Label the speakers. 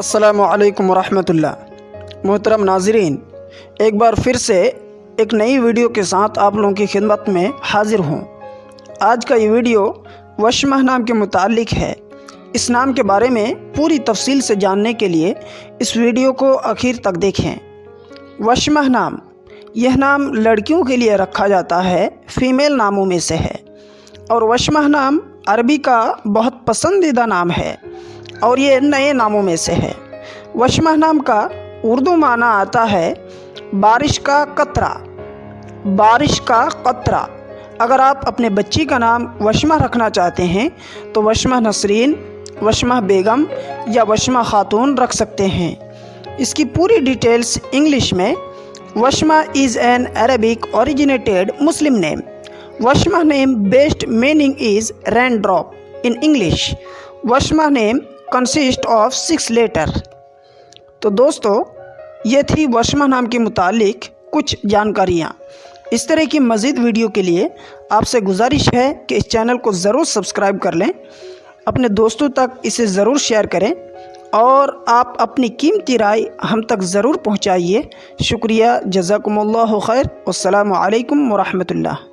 Speaker 1: السلام علیکم ورحمۃ اللہ۔ محترم ناظرین، ایک بار پھر سے ایک نئی ویڈیو کے ساتھ آپ لوگوں کی خدمت میں حاضر ہوں۔ آج کا یہ ویڈیو وشمہ نام کے متعلق ہے۔ اس نام کے بارے میں پوری تفصیل سے جاننے کے لیے اس ویڈیو کو آخر تک دیکھیں۔ وشمہ نام، یہ نام لڑکیوں کے لیے رکھا جاتا ہے، فیمیل ناموں میں سے ہے، اور وشمہ نام عربی کا بہت پسندیدہ نام ہے اور یہ نئے ناموں میں سے ہے۔ وشمہ نام کا اردو معنی آتا ہے بارش کا قطرہ۔ بارش کا قطرہ۔ اگر آپ اپنے بچی کا نام وشمہ رکھنا چاہتے ہیں تو وشمہ نسرین، وشمہ بیگم یا وشمہ خاتون رکھ سکتے ہیں۔ اس کی پوری ڈیٹیلز انگلش میں: Washma is an Arabic originated Muslim name. Washmah name based meaning is raindrop. In English, Washmah name consists of 6 letters. تو دوستو، یہ تھی وشمہ نام کے متعلق کچھ جانکاریاں۔ اس طرح کی مزید ویڈیو کے لیے آپ سے گزارش ہے کہ اس چینل کو ضرور سبسکرائب کر لیں، اپنے دوستوں تک اسے ضرور شیئر کریں اور آپ اپنی قیمتی رائے ہم تک ضرور پہنچائیے۔ شکریہ، جزاکم اللہ خیر، والسلام علیکم ورحمۃ اللہ۔